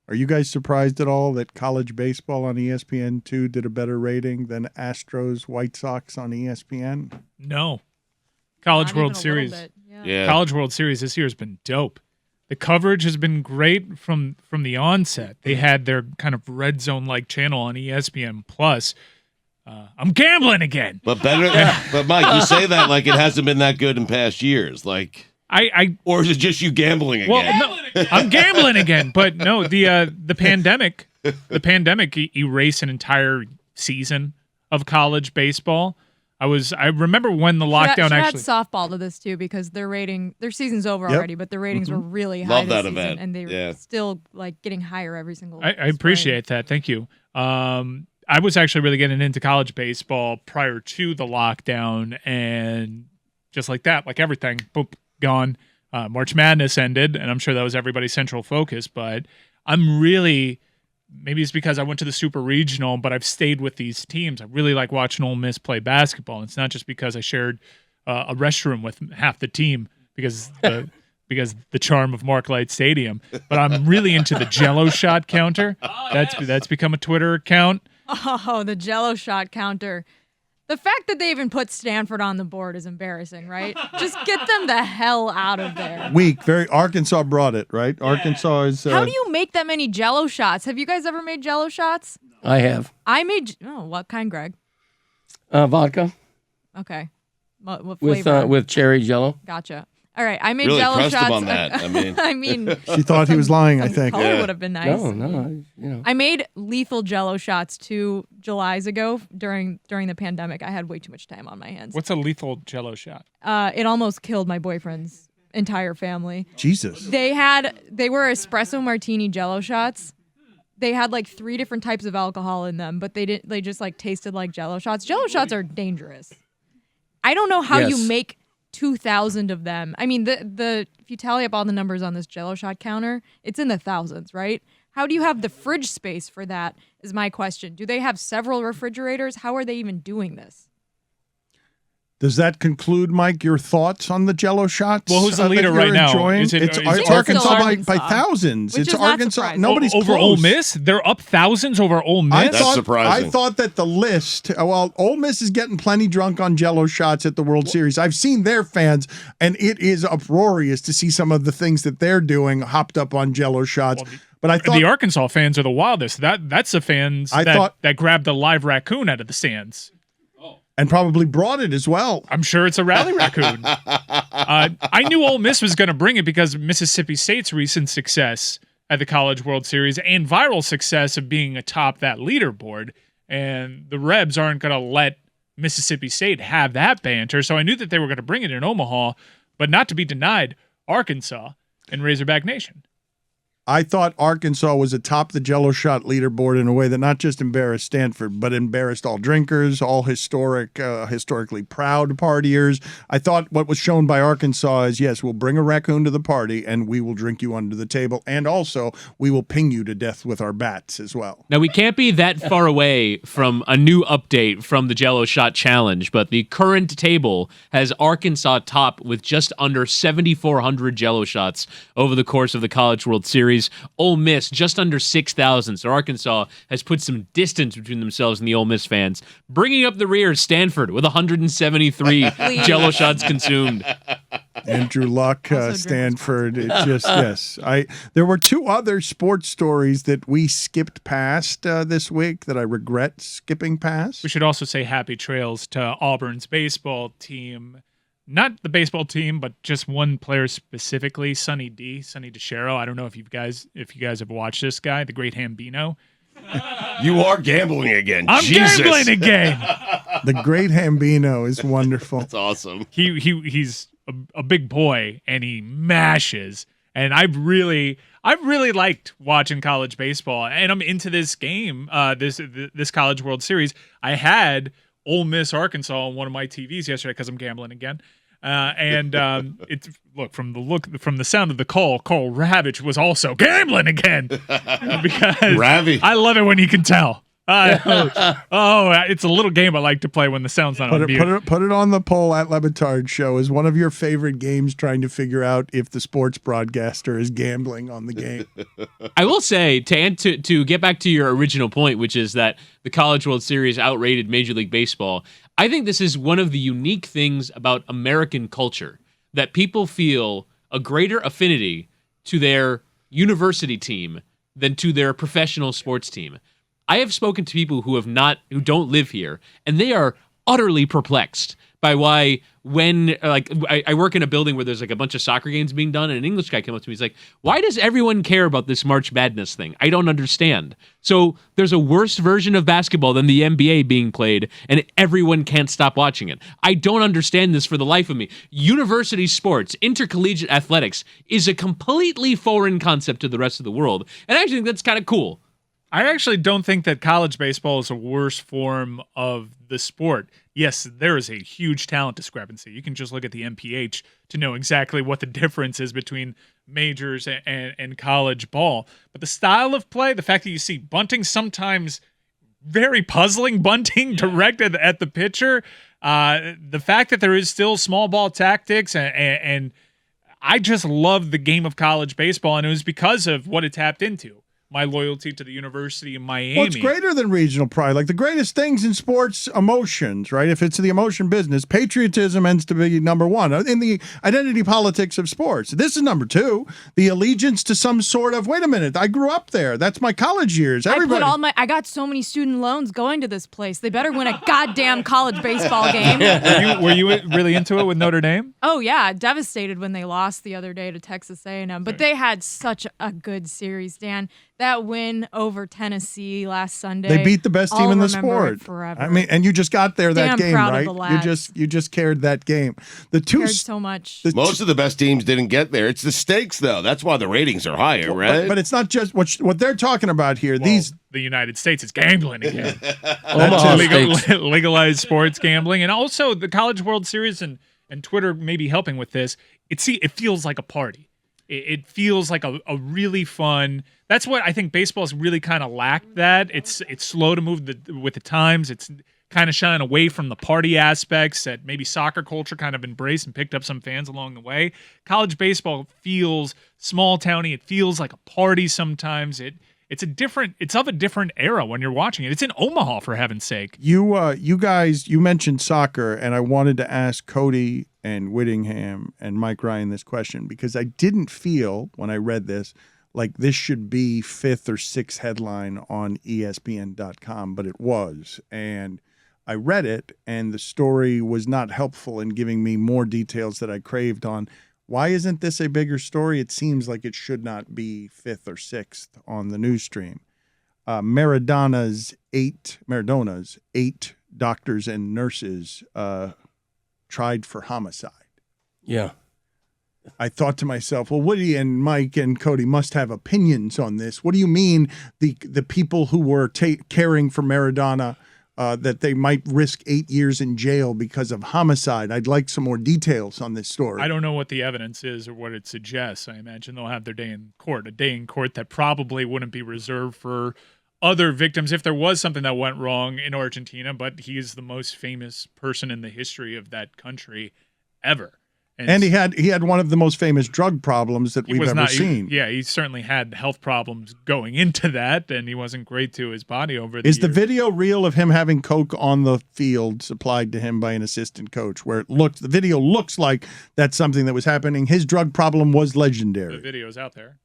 Are you guys surprised at all that college baseball on ESPN2 did a better rating than Astros White Sox on ESPN? No. College Not World even a Series. little bit. Yeah. College World Series this year has been dope. The coverage has been great from the onset. They had their kind of red zone-like channel on ESPN Plus. I'm gambling again. But better. But Mike, you say that like it hasn't been that good in past years. Like, or is it just you gambling again? Well, no, I'm gambling again. But no, the pandemic erased an entire season of college baseball. I remember when the lockdown should actually add softball to this too, because their season's over already, but their ratings were really high Love this that season, event. and they were still like getting higher every single. I appreciate that. Thank you. I was actually really getting into college baseball prior to the lockdown, and just like that, like everything, boop, gone. March Madness ended, and I'm sure that was everybody's central focus. But I'm really, maybe it's because I went to the Super Regional, but I've stayed with these teams. I really like watching Ole Miss play basketball. And it's not just because I shared a restroom with half the team because the charm of Mark Light Stadium. But I'm really into the Jell-o Shot counter. That's become a Twitter account. Oh, the Jell-o Shot counter. The fact that they even put Stanford on the board is embarrassing, right? Just get them the hell out of there. Arkansas brought it, right? Yeah. Arkansas is... How do you make that many Jell-o shots? Have you guys ever made Jell-o shots? I have. I made... Oh, what kind, Greg? Vodka. Okay. What flavor? With cherry Jell-o. Gotcha. All right, I made really Jell-o pressed shots. him on that. I mean, she thought he was lying, I think. Color would have been nice. No. I made lethal Jell-o shots 2 Julys ago during the pandemic. I had way too much time on my hands. What's a lethal Jell-o shot? It almost killed my boyfriend's entire family. Jesus. They were espresso martini Jell-o shots. They had like 3 different types of alcohol in them, but they just like tasted like Jell-o shots. Jell-o shots are dangerous. I don't know how you make 2,000 of them. I mean, if you tally up all the numbers on this Jell-o shot counter, it's in the thousands, right? How do you have the fridge space for that is my question. Do they have several refrigerators? How are they even doing this? Does that conclude, Mike, your thoughts on the Jell-o shots? Well, who's the leader right now? It's Arkansas by thousands. Which It's is not Arkansas. surprising. Nobody's over close. Ole Miss? They're up thousands over Ole Miss? That's surprising. I thought that the list, Ole Miss is getting plenty drunk on Jell-o shots at the World Series. I've seen their fans, and it is uproarious to see some of the things that they're doing hopped up on Jell-o shots. But I thought the Arkansas fans are the wildest. That's the fans that grabbed the live raccoon out of the stands. And probably brought it as well. I'm sure it's a rally raccoon. I knew Ole Miss was going to bring it because Mississippi State's recent success at the College World Series and viral success of being atop that leaderboard. And the Rebs aren't going to let Mississippi State have that banter. So I knew that they were going to bring it in Omaha, but not to be denied, Arkansas and Razorback Nation. I thought Arkansas was atop the Jell-o shot leaderboard in a way that not just embarrassed Stanford, but embarrassed all drinkers, all historically proud partiers. I thought what was shown by Arkansas is, yes, we'll bring a raccoon to the party and we will drink you under the table. And also, we will ping you to death with our bats as well. Now, we can't be that far away from a new update from the Jell-o Shot Challenge, but the current table has Arkansas top with just under 7,400 Jell-o shots over the course of the College World Series. Ole Miss just under 6,000. So Arkansas has put some distance between themselves and the Ole Miss fans. Bringing up the rear is Stanford with 173 Jell-o shots consumed. Andrew Luck, Stanford. It just yes. There were 2 other sports stories that we skipped past this week that I regret skipping past. We should also say happy trails to Auburn's baseball team. Not the baseball team, but just one player specifically, Sonny DiChiaro. I don't know if you guys have watched this guy, the great Hambino. You are gambling again. I'm Jesus. gambling again. The great Hambino is wonderful. That's awesome. He's a big boy and he mashes. And I've really liked watching college baseball, and I'm into this game, this College World Series. I had Ole Miss Arkansas on one of my TVs yesterday because I'm gambling again. It's from the sound of the call, Carl Ravitch was also gambling again because Ravi. I love it when you can tell. It's a little game I like to play when the sound's not on mute. Put it on the poll at LeBatard Show. Is one of your favorite games trying to figure out if the sports broadcaster is gambling on the game? I will say, to get back to your original point, which is that the College World Series outrated Major League Baseball, I think this is one of the unique things about American culture, that people feel a greater affinity to their university team than to their professional sports team. I have spoken to people who don't live here, and they are utterly perplexed by why when I work in a building where there's like a bunch of soccer games being done, and an English guy came up to me, he's like, why does everyone care about this March Madness thing? I don't understand. So there's a worse version of basketball than the NBA being played, and everyone can't stop watching it. I don't understand this for the life of me. University sports, intercollegiate athletics is a completely foreign concept to the rest of the world, and I actually think that's kind of cool. I actually don't think that college baseball is a worse form of the sport. Yes, there is a huge talent discrepancy. You can just look at the MPH to know exactly what the difference is between majors and college ball. But the style of play, the fact that you see bunting, sometimes very puzzling bunting directed at the pitcher, the fact that there is still small ball tactics, and I just love the game of college baseball, and it was because of what it tapped into. My loyalty to the University of Miami. Well, it's greater than regional pride. Like the greatest things in sports, emotions, right? If it's the emotion business, patriotism ends to be number one in the identity politics of sports. This is number two. The allegiance to some sort of, wait a minute, I grew up there. That's my college years. Everybody. I got so many student loans going to this place. They better win a goddamn college baseball game. Were you really into it with Notre Dame? Oh yeah, devastated when they lost the other day to Texas A&M. But they had such a good series, Dan. That win over Tennessee last Sunday. They beat the best team in the sport. Forever. I mean, and you just got there that game, proud right? Of the lads. You just carried that game. Cared so much. Most of the best teams didn't get there. It's the stakes, though. That's why the ratings are higher, right? But it's not just what they're talking about here. Well, the United States is gambling again. Legalized sports gambling, and also the College World Series and Twitter may be helping with this. It feels like a party. It feels like a really fun. That's what I think baseball's really kind of lacked. That it's slow to move with the times. It's kind of shying away from the party aspects that maybe soccer culture kind of embraced and picked up some fans along the way. College baseball feels small towny. It feels like a party sometimes. It's of a different era when you're watching it. It's in Omaha, for heaven's sake. You guys, you mentioned soccer, and I wanted to ask Cody and Whittingham and Mike Ryan this question because I didn't feel when I read this like this should be 5th or 6th headline on ESPN.com, but it was. And I read it, and the story was not helpful in giving me more details that I craved on. Why isn't this a bigger story? It seems like it should not be 5th or 6th on the news stream. Maradona's eight doctors and nurses tried for homicide. Yeah. I thought to myself, well, Woody and Mike and Cody must have opinions on this. What do you mean the people who were caring for Maradona, that they might risk 8 years in jail because of homicide? I'd like some more details on this story. I don't know what the evidence is or what it suggests. I imagine they'll have their day in court, a day in court that probably wouldn't be reserved for other victims if there was something that went wrong in Argentina, but he is the most famous person in the history of that country ever. And he had one of the most famous drug problems that we've ever seen. He certainly had health problems going into that, and he wasn't great to his body over the years. Is the video real of him having coke on the field supplied to him by an assistant coach, where the video looks like that's something that was happening? His drug problem was legendary. The video's out there.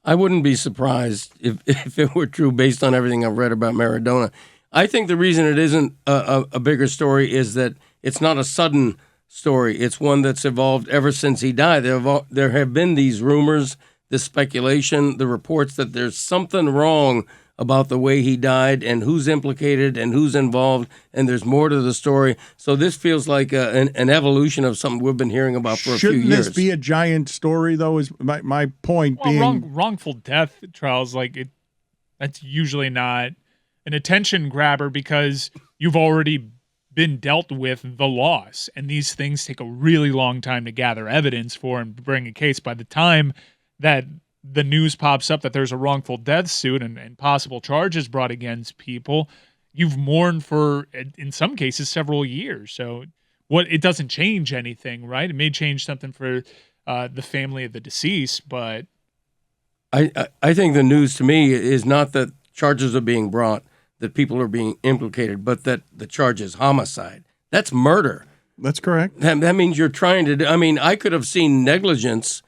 I wouldn't be surprised if it were true based on everything I've read about Maradona. I think the reason it isn't a bigger story is that it's not a sudden story. It's one that's evolved ever since he died. There have been these rumors, the speculation, the reports that there's something wrong about the way he died and who's implicated and who's involved, and there's more to the story. So this feels like an evolution of something we've been hearing about for a few years. Shouldn't this be a giant story, though, is my point being? Wrongful death trials, that's usually not an attention grabber because you've already been dealt with the loss, and these things take a really long time to gather evidence for and bring a case. By the time that the news pops up that there's a wrongful death suit and possible charges brought against people, you've mourned for, in some cases, several years. So it doesn't change anything, right? It may change something for the family of the deceased, but I think the news to me is not that charges are being brought, that people are being implicated, but that the charge is homicide. That's murder. That's correct. That means you're trying to. I could have seen negligence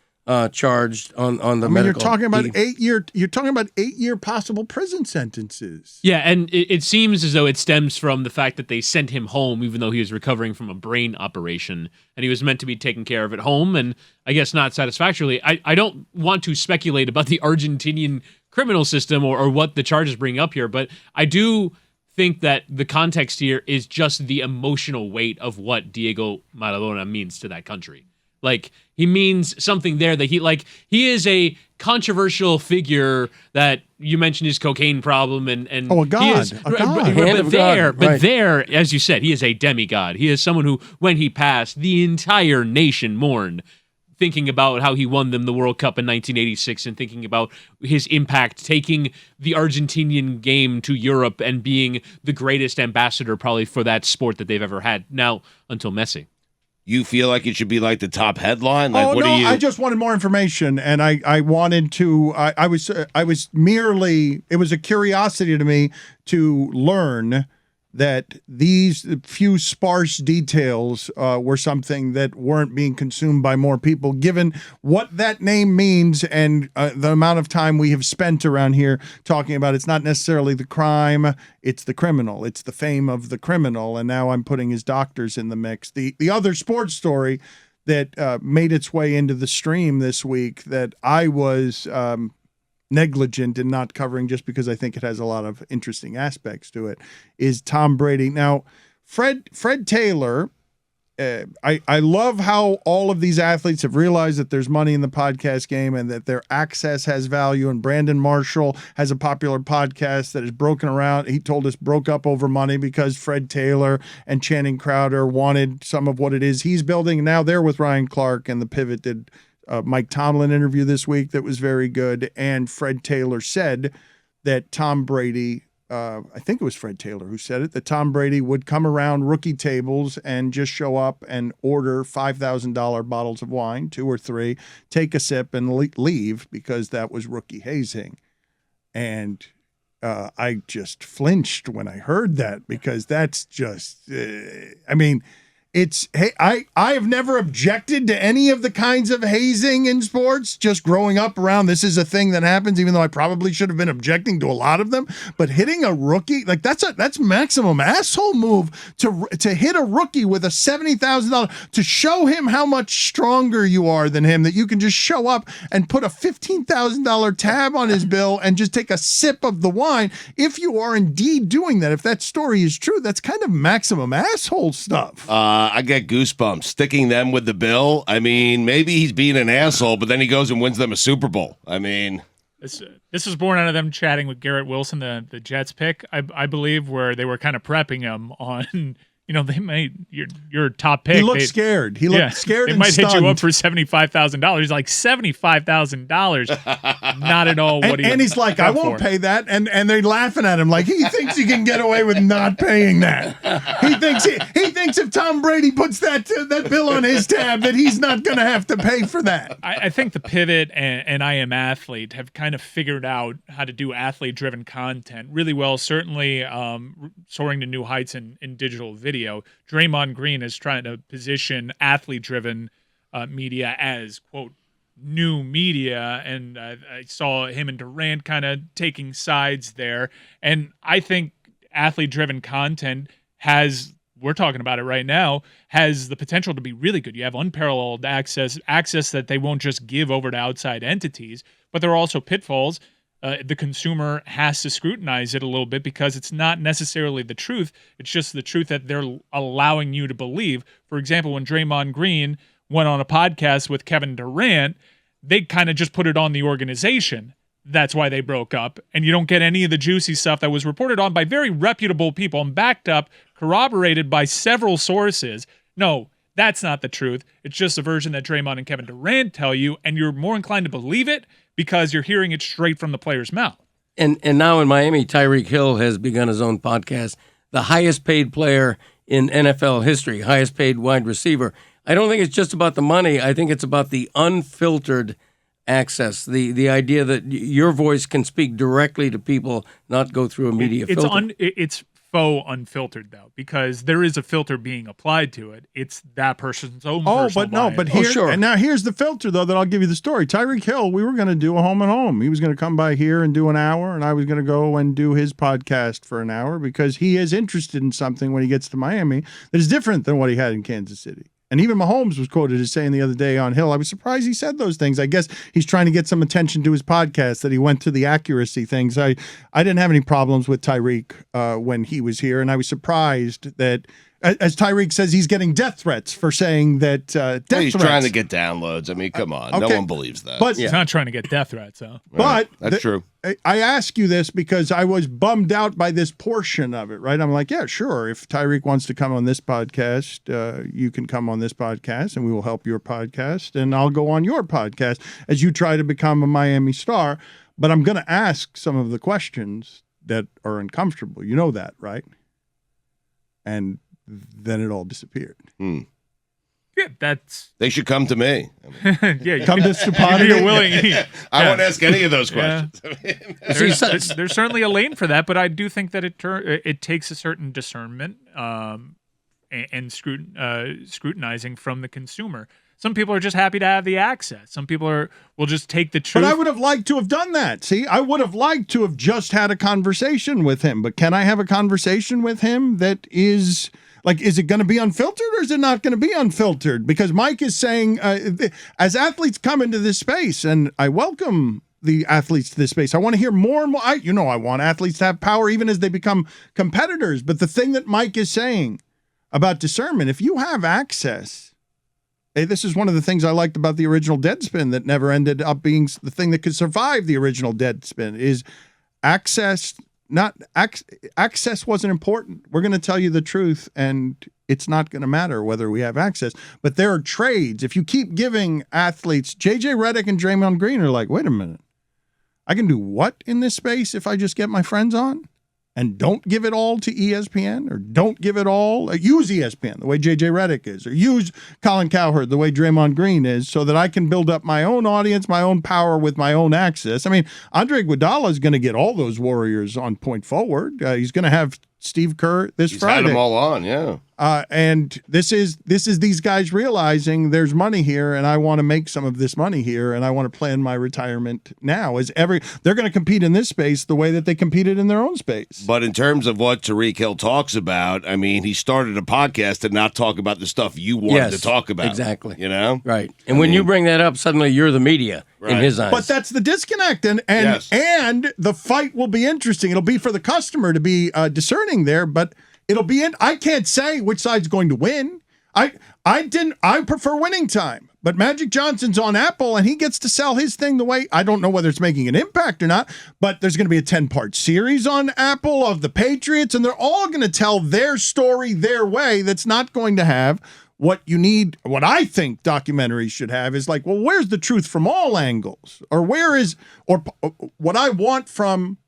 charged on the medical. You're talking about 8 year. You're talking about 8 year possible prison sentences. Yeah, and it seems as though it stems from the fact that they sent him home, even though he was recovering from a brain operation, and he was meant to be taken care of at home, and I guess not satisfactorily. I don't want to speculate about the Argentinian criminal system or what the charges bring up here, but I do think that the context here is just the emotional weight of what Diego Maradona means to that country. Like, he means something there that he is a controversial figure that you mentioned his cocaine problem and a god, he is, a god. But there, as you said, he is a demigod. He is someone who, when he passed, the entire nation mourned, thinking about how he won them the World Cup in 1986 and thinking about his impact taking the Argentinian game to Europe and being the greatest ambassador probably for that sport that they've ever had. Now, until Messi. You feel like it should be like the top headline? Like, what do you? I just wanted more information, and I wanted to. I was merely. It was a curiosity to me to learn that these few sparse details were something that weren't being consumed by more people, given what that name means and the amount of time we have spent around here talking about it's not necessarily the crime, it's the criminal, it's the fame of the criminal, and now I'm putting his doctors in the mix. The other sports story that made its way into the stream this week that I was negligent in not covering just because I think it has a lot of interesting aspects to it is Tom Brady. Now, Fred Taylor, I love how all of these athletes have realized that there's money in the podcast game and that their access has value. And Brandon Marshall has a popular podcast that is broken around. He told us broke up over money because Fred Taylor and Channing Crowder wanted some of what it is he's building. Now they're with Ryan Clark, and The Pivot did Mike Tomlin interview this week that was very good. And Fred Taylor said that Tom Brady, I think it was Fred Taylor who said it, that Tom Brady would come around rookie tables and just show up and order $5,000 bottles of wine, 2 or 3, take a sip and leave because that was rookie hazing. And I just flinched when I heard that because that's just, I have never objected to any of the kinds of hazing in sports. Just growing up around, this is a thing that happens, even though I probably should have been objecting to a lot of them. But hitting a rookie, like that's maximum asshole move to hit a rookie with a $70,000 to show him how much stronger you are than him, that you can just show up and put a $15,000 tab on his bill and just take a sip of the wine. If you are indeed doing that, if that story is true, that's kind of maximum asshole stuff. I get goosebumps sticking them with the bill. I mean, maybe he's being an asshole, but then he goes and wins them a Super Bowl. I mean, this was born out of them chatting with Garrett Wilson, the Jets pick, I believe, where they were kind of prepping him on, they might your top pick. He looked scared. He looked scared. They might hit you up for $75,000. He's like, $75,000, not at all. And he's like, I won't pay that. And they're laughing at him like he thinks he can get away with not paying that. He thinks if Tom Brady puts that bill on his tab that he's not going to have to pay for that. I think the Pivot and I Am Athlete have kind of figured out how to do athlete-driven content really well. Certainly, soaring to new heights in digital video. Draymond Green is trying to position athlete-driven media as, quote, new media, and I saw him and Durant kind of taking sides there. And I think athlete-driven content we're talking about it right now, has the potential to be really good. You have unparalleled access that they won't just give over to outside entities, but there are also pitfalls. The consumer has to scrutinize it a little bit because it's not necessarily the truth. It's just the truth that they're allowing you to believe. For example, when Draymond Green went on a podcast with Kevin Durant, they kind of just put it on the organization. That's why they broke up. And you don't get any of the juicy stuff that was reported on by very reputable people and backed up, corroborated by several sources. No, That's not the truth. It's just a version that Draymond and Kevin Durant tell you, and you're more inclined to believe it because you're hearing it straight from the player's mouth. And now in Miami, Tyreek Hill has begun his own podcast, the highest paid player in NFL history, highest paid wide receiver. I don't think it's just about the money. I think it's about the unfiltered access, the idea that your voice can speak directly to people, not go through a media filter. It's faux unfiltered, though, because there is a filter being applied to it. It's that person's own personal bias. Sure. And now here's the filter, though, that I'll give you the story. Tyreek Hill, we were going to do a home and home. He was going to come by here and do an hour, and I was going to go and do his podcast for an hour because he is interested in something when he gets to Miami that is different than what he had in Kansas City. And even Mahomes was quoted as saying the other day on Hill, I was surprised he said those things. I guess he's trying to get some attention to his podcast, that he went to the accuracy things. I didn't have any problems with Tyreek when he was here, and I was surprised that, as Tyreek says, he's getting death threats for saying that He's trying to get downloads. I mean, come on. Okay. No one believes that. But he's not trying to get death threats, though. But that's true. I ask you this because I was bummed out by this portion of it, right? I'm like, yeah, sure. If Tyreek wants to come on this podcast, you can come on this podcast and we will help your podcast, and I'll go on your podcast as you try to become a Miami star. But I'm going to ask some of the questions that are uncomfortable. You know that, right? And then it all disappeared. Yeah, they should come to me. Yeah, come to Stupani. You're willing. I won't ask any of those questions. There's certainly a lane for that, but I do think that it takes a certain discernment and scrutinizing from the consumer. Some people are just happy to have the access. Some people will just take the truth. But I would have liked to have done that. See, I would have liked to have just had a conversation with him. But can I have a conversation with him that is... Like, is it going to be unfiltered or is it not going to be unfiltered? Because Mike is saying, as athletes come into this space, and I welcome the athletes to this space, I want to hear more and more. I want athletes to have power even as they become competitors. But the thing that Mike is saying about discernment, if you have access, this is one of the things I liked about the original Deadspin that never ended up being the thing that could survive the original Deadspin, is access. Access wasn't important. We're going to tell you the truth, and it's not going to matter whether we have access. But there are trades. If you keep giving athletes, JJ Redick and Draymond Green are like, wait a minute, I can do what in this space if I just get my friends on? And don't give it all to ESPN, or don't give it all, use ESPN the way JJ Redick is, or use Colin Cowherd the way Draymond Green is, so that I can build up my own audience, my own power with my own access. I mean, Andre Iguodala is going to get all those Warriors on point forward. He's going to have Steve Kerr this Friday. He's had them all on, yeah. And this is these guys realizing there's money here, and I want to make some of this money here, and I want to plan my retirement now. They're going to compete in this space the way that they competed in their own space. But in terms of what Tyreek Hill talks about, I mean, he started a podcast to not talk about the stuff you wanted to talk about. Exactly. You know? Right. And when you bring that up, suddenly you're the media in his eyes. But that's the disconnect, and the fight will be interesting. It'll be for the customer to be discerning there, but it'll be in. I can't say which side's going to win. I prefer winning time. But Magic Johnson's on Apple, and he gets to sell his thing the way, I don't know whether it's making an impact or not, but there's going to be a 10-part series on Apple of the Patriots, and they're all going to tell their story their way. That's not going to have what you need. What I think documentaries should have is like, well, where's the truth from all angles? Or what I want from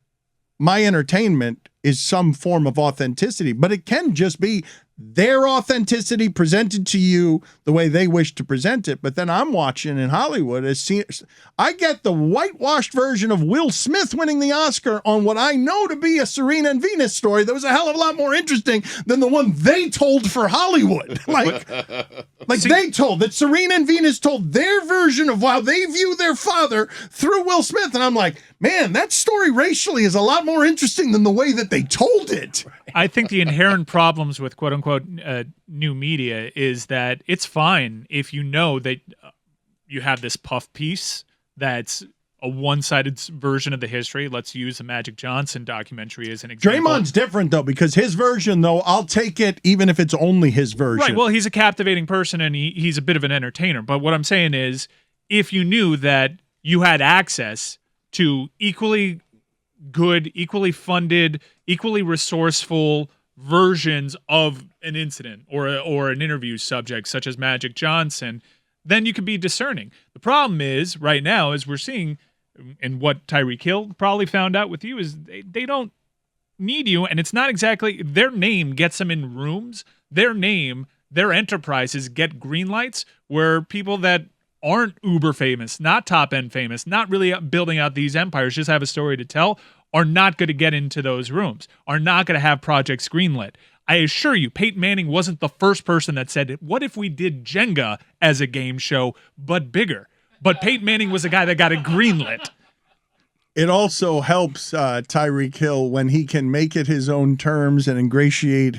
my entertainment is some form of authenticity, but it can just be their authenticity presented to you the way they wish to present it. But then I'm watching in Hollywood, I get the whitewashed version of Will Smith winning the Oscar on what I know to be a Serena and Venus story that was a hell of a lot more interesting than the one they told for Hollywood. They told that Serena and Venus told their version of how they view their father through Will Smith. And I'm like, man, that story racially is a lot more interesting than the way that they told it. I think the inherent problems with quote unquote new media is that it's fine if you know that you have this puff piece that's a one-sided version of the history. Let's use the Magic Johnson documentary as an example. Draymond's different, though, because his version, though, I'll take it even if it's only his version. Right, well, he's a captivating person, and he's a bit of an entertainer. But what I'm saying is, if you knew that you had access to equally good, equally funded, equally resourceful versions of an incident or an interview subject, such as Magic Johnson, then you can be discerning. The problem is right now, as we're seeing, and what Tyreek Hill probably found out with you, is they don't need you, and it's not exactly their name gets them in rooms. Their enterprises get green lights where people that aren't uber famous, not top end famous, not really building out these empires, just have a story to tell, are not going to get into those rooms, are not going to have projects greenlit. I assure you, Peyton Manning wasn't the first person that said, what if we did Jenga as a game show, but bigger? But Peyton Manning was the guy that got it greenlit. It also helps Tyreek Hill when he can make it his own terms and ingratiate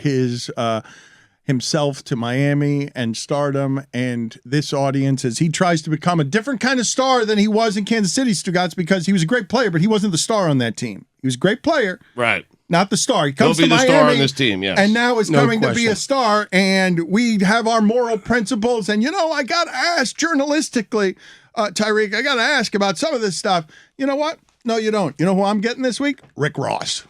himself to Miami and stardom and this audience as he tries to become a different kind of star than he was in Kansas City, Stugotz, because he was a great player, but he wasn't the star on that team. He was a great player. Right. Not the star. He comes He'll be to the Miami, star on this team, yes. and now is No coming to be question. a star, and we have our moral principles. And, I got to ask journalistically, Tyreek, I got to ask about some of this stuff. You know what? No, you don't. You know who I'm getting this week? Rick Ross.